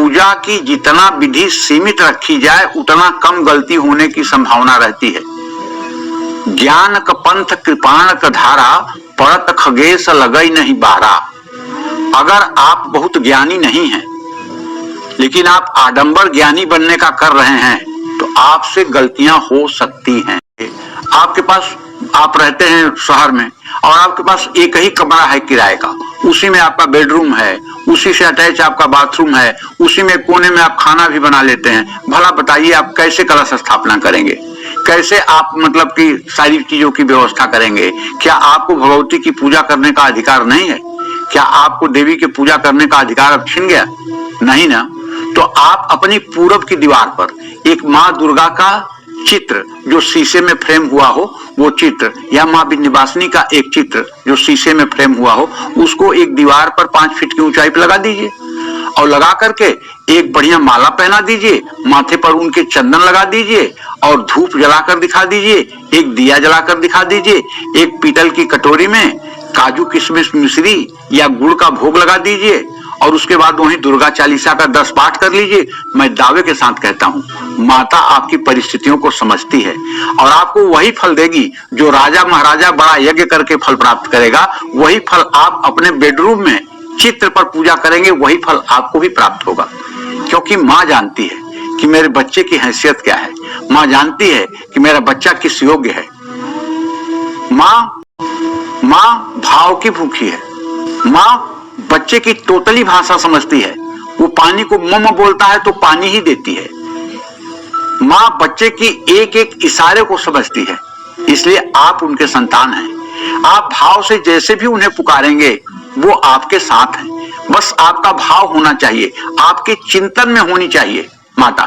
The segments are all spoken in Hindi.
पूजा की जितना विधि सीमित रखी जाए उतना कम गलती होने की संभावना रहती है। ज्ञान क पंथ कृपाण क धारा, पड़त खगेश लगई नहीं बारा। अगर आप बहुत ज्ञानी नहीं हैं लेकिन आप आडंबर ज्ञानी बनने का कर रहे हैं तो आपसे गलतियां हो सकती हैं। आपके पास, आप रहते हैं शहर में और आपके पास एक ही कमरा है किराए का, उसी में आपका बेडरूम है, उसी से अटैच आपका बाथरूम है, उसी में कोने में आप खाना भी बना लेते हैं। भला बताइए आप कैसे कलश स्थापना करेंगे, कैसे आप मतलब कि सारी चीजों की व्यवस्था करेंगे? क्या आपको भगवती की पूजा करने का अधिकार नहीं है? क्या आपको देवी की पूजा करने का अधिकार अब छिन गया? नहीं ना। तो आप अपनी पूरब की दीवार पर एक माँ दुर्गा का चित्र जो शीशे में फ्रेम हुआ हो, वो चित्र, या माँ विंध्यवासिनी का एक चित्र जो शीशे में फ्रेम हुआ हो, उसको एक दीवार पर 5 फीट की ऊंचाई पर लगा दीजिए और लगा करके एक बढ़िया माला पहना दीजिए, माथे पर उनके चंदन लगा दीजिए और धूप जलाकर दिखा दीजिए, एक दिया जलाकर दिखा दीजिए, एक पीतल की कटोरी में काजू किशमिश मिश्री या गुड़ का भोग लगा दीजिए और उसके बाद वहीं दुर्गा चालीसा का 10 पाठ कर लीजिए। मैं दावे के साथ कहता हूँ, माता आपकी परिस्थितियों को समझती है और आपको वही फल देगी जो राजा महाराजा बड़ा यज्ञ करके फल प्राप्त करेगा। वही फल आप अपने बेडरूम में चित्र पर पूजा करेंगे, वही फल आपको भी प्राप्त होगा। क्योंकि माँ जानती है कि मेरे बच्चे की हैसियत क्या है, माँ जानती है कि मेरा बच्चा किस योग्य है। माँ भाव की भूखी है। माँ बच्चे की तोतली भाषा समझती है। वो पानी को मम बोलता है तो पानी ही देती है। माँ बच्चे की एक एक इशारे को समझती है। इसलिए आप उनके संतान हैं। आप भाव से जैसे भी उन्हें पुकारेंगे वो आपके साथ हैं। बस आपका भाव होना चाहिए, आपके चिंतन में होनी चाहिए माता।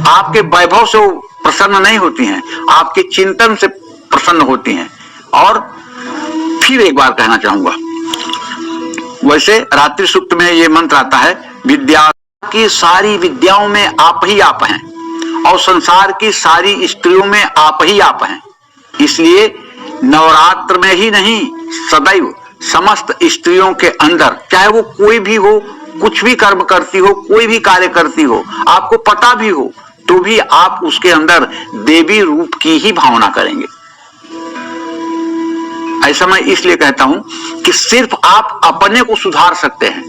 आपके वैभव से वो प्रसन्न नहीं होती हैं, आपके चिंतन से प्रसन्न होती हैं। और फिर एक बार कहना चाहूंगा, वैसे रात्रि सूक्त में ये मंत्र आता है, विद्या की सारी विद्याओं में आप ही आप हैं और संसार की सारी स्त्रियों में आप ही आप हैं। इसलिए नवरात्र में ही नहीं, सदैव समस्त स्त्रियों के अंदर, चाहे वो कोई भी हो, कुछ भी कर्म करती हो, कोई भी कार्य करती हो, आपको पता भी हो, तो भी आप उसके अंदर देवी रूप की ही भावना करेंगे। ऐसा मैं इसलिए कहता हूं कि सिर्फ आप अपने को सुधार सकते हैं,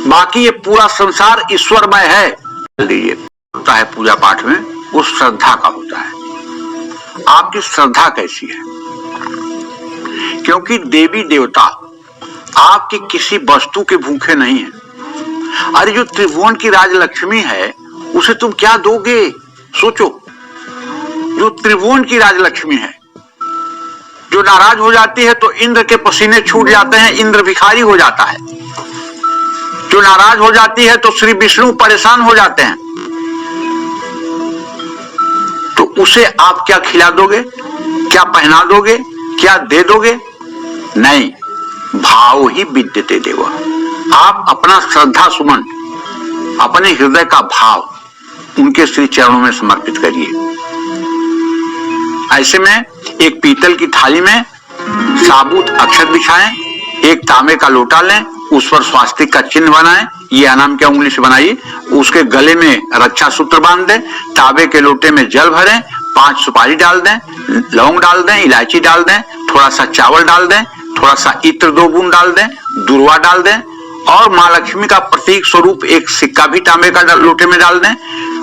बाकी ये पूरा संसार ईश्वरमय है। लीजिए, होता है पूजा पाठ में, वो श्रद्धा का होता है। आपकी श्रद्धा कैसी है? क्योंकि देवी देवता आपकी किसी वस्तु के भूखे नहीं है। अरे जो त्रिभुवन की राजलक्ष्मी है उसे तुम क्या दोगे? सोचो, जो त्रिभुवन की राजलक्ष्मी है, जो नाराज हो जाती है तो इंद्र के पसीने छूट जाते हैं, इंद्र भिखारी हो जाता है। जो नाराज हो जाती है तो श्री विष्णु परेशान हो जाते हैं। तो उसे आप क्या खिला दोगे, क्या पहना दोगे, क्या दे दोगे? नहीं, भाव ही विद्यते देव। आप अपना श्रद्धा सुमन, अपने हृदय का भाव उनके श्री चरणों में समर्पित करिए। ऐसे में एक पीतल की थाली में साबुत अक्षत बिछाएं, एक तांबे का लोटा लें, उस पर स्वास्तिक का चिन्ह बनाएं, ये अनाम की उंगली से बनाइए, उसके गले में रक्षा सूत्र बांध दें, तांबे के लोटे में जल भरें, 5 सुपारी डाल दें, लौंग डाल दें, इलायची डाल दें, थोड़ा सा चावल डाल दें, थोड़ा सा इत्र 2 बूंद डाल दें, दुर्वा डाल दें और माँ लक्ष्मी का प्रतीक स्वरूप एक सिक्का भी तांबे का लोटे में डाल दें।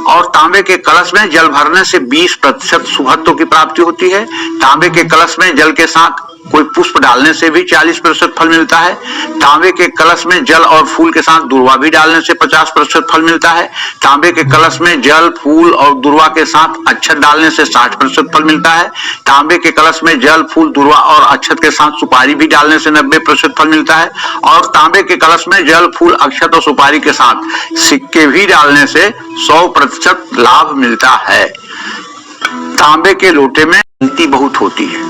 और तांबे के कलश में जल भरने से 20% शुभत्व की प्राप्ति होती है। तांबे के कलश में जल के साथ कोई पुष्प डालने से भी 40% फल मिलता है। तांबे के कलश में जल और फूल के साथ दुर्वा भी डालने से 50% फल मिलता है। तांबे के कलश में जल, फूल और दुर्वा के साथ अक्षत डालने से 60% फल मिलता है। तांबे के कलश में जल, फूल, दुर्वा और अक्षत के साथ सुपारी भी डालने से 90% फल मिलता है। और तांबे के कलश में जल, फूल, अक्षत और सुपारी के साथ सिक्के भी डालने से 100% लाभ मिलता है। तांबे के लोटे में गलती बहुत होती है,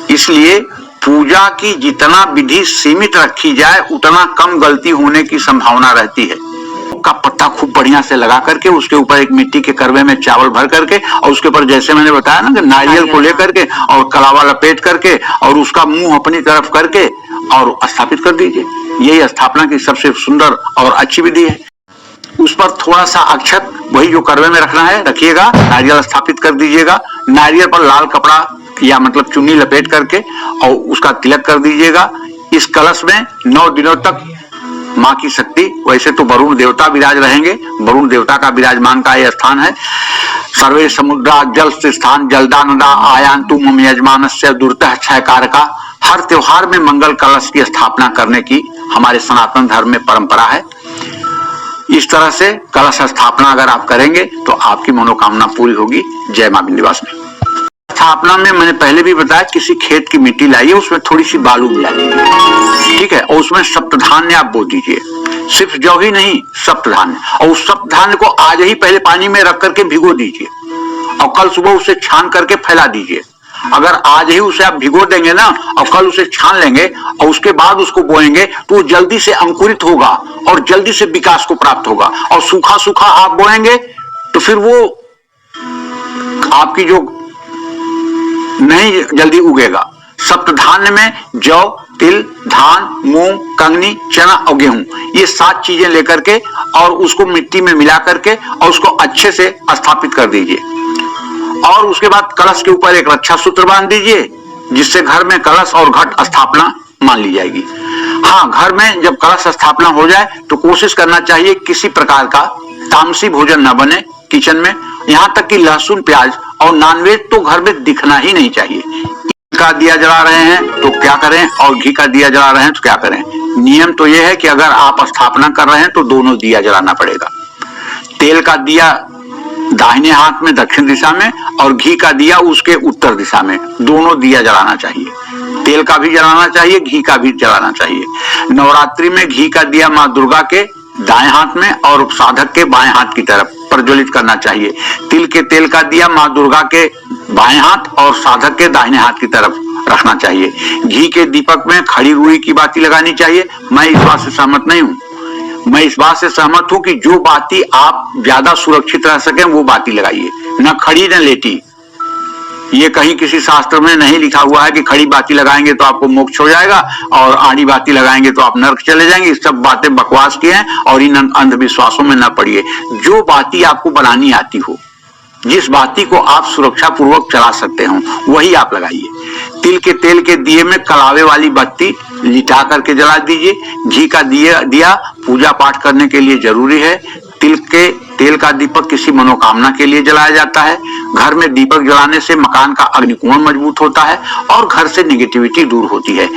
इसलिए पूजा की जितना विधि सीमित रखी जाए उतना कम गलती होने की संभावना रहती है। का पत्ता खूब बढ़िया से लगा करके उसके ऊपर एक मिट्टी के करवे में चावल भर करके और उसके ऊपर जैसे मैंने बताया ना कि नारियल को लेकर के और कलावा लपेट करके और उसका मुंह अपनी तरफ करके और स्थापित कर दीजिए। यही स्थापना की सबसे सुंदर और अच्छी विधि है। पर थोड़ा सा अक्षत, वही जो करवे में रखना है रखिएगा, नारियल स्थापित कर दीजिएगा, नारियल पर लाल कपड़ा या मतलब चुन्नी लपेट करके और उसका तिलक कर दीजिएगा। इस कलश में 9 दिनों तक माँ की शक्ति, वैसे तो वरुण देवता विराज रहेंगे, वरुण देवता का विराजमान का यह स्थान है। सर्वे समुद्रा जल स्थान जलदा नदा आयांतु मम यजमानस्य दुर्तः क्षय कारका। हर त्योहार में मंगल कलश की स्थापना करने की हमारे सनातन धर्म में परंपरा है। इस तरह से कलश स्थापना अगर आप करेंगे तो आपकी मनोकामना पूरी होगी। जय मां विंध्यवासिनी। स्थापना में मैंने पहले भी बताया, किसी खेत की मिट्टी लाइए, उसमें थोड़ी सी बालू मिला दीजिए, ठीक है, और उसमें सप्तधान्य आप बो दीजिए, सिर्फ जौ ही नहीं सप्तधान्य, और उस सप्तधान्य को आज ही पहले पानी में रख करके भिगो दीजिए और कल सुबह उसे छान करके फैला दीजिए। अगर आज ही उसे आप भिगो देंगे ना और कल उसे छान लेंगे और उसके बाद उसको बोएंगे तो वो जल्दी से अंकुरित होगा और जल्दी से विकास को प्राप्त होगा। और सूखा सूखा आप बोएंगे तो फिर वो आपकी जो नहीं जल्दी उगेगा। सप्तधान्य में जौ, तिल, धान, मूंग, कंगनी, चना और गेहूं, ये 7 चीजें लेकर के और उसको मिट्टी में मिला करके और उसको अच्छे से स्थापित कर दीजिए। और उसके बाद कलश के ऊपर एक रक्षा सूत्र बांध दीजिए, जिससे घर में कलश और घट स्थापना मान ली जाएगी। हाँ, घर में जब कलश स्थापना हो जाए तो कोशिश करना चाहिए किसी प्रकार का तामसी भोजन न बने किचन में। यहाँ तक कि लहसुन, प्याज और नॉनवेज तो घर में दिखना ही नहीं चाहिए। घी का दिया जला रहे हैं तो क्या करें, और घी का दिया जला रहे हैं तो क्या करें। नियम तो यह है कि अगर आप स्थापना कर रहे हैं तो दोनों दिया जलाना पड़ेगा। तेल का दिया दाहिने हाथ में दक्षिण दिशा में और घी का दिया उसके उत्तर दिशा में, दोनों दिया जलाना चाहिए। तेल का भी जलाना चाहिए, घी का भी जलाना चाहिए। नवरात्रि में घी का दिया माँ दुर्गा के दाएं हाथ में और साधक के बाएं हाथ की तरफ प्रज्वलित करना चाहिए। तिल के तेल का दिया माँ दुर्गा के बाएं हाथ और साधक के दाहिने हाथ की तरफ रखना चाहिए। घी के दीपक में खड़ी रुई की बाती लगानी चाहिए। मैं इस बात से सहमत नहीं हूँ। मैं इस बात से सहमत हूं कि जो बाती आप ज्यादा सुरक्षित रह सके वो बाती लगाइए, न खड़ी न लेटी। ये कहीं किसी शास्त्र में नहीं लिखा हुआ है कि खड़ी बाती लगाएंगे तो आपको मोक्ष हो जाएगा और आड़ी बाती लगाएंगे तो आप नरक चले जाएंगे। सब बातें बकवास की हैं और इन अंधविश्वासों में न पड़िए। जो बाती आपको बनानी आती हो, जिस बाती को आप सुरक्षा पूर्वक चला सकते हो, वही आप लगाइए। तिल के तेल के दिए में कलावे वाली बत्ती लिटा करके जला दीजिए। घी का दिया पूजा पाठ करने के लिए जरूरी है। तिल के तेल का दीपक किसी मनोकामना के लिए जलाया जाता है। घर में दीपक जलाने से मकान का अग्निकोण मजबूत होता है और घर से नेगेटिविटी दूर होती है।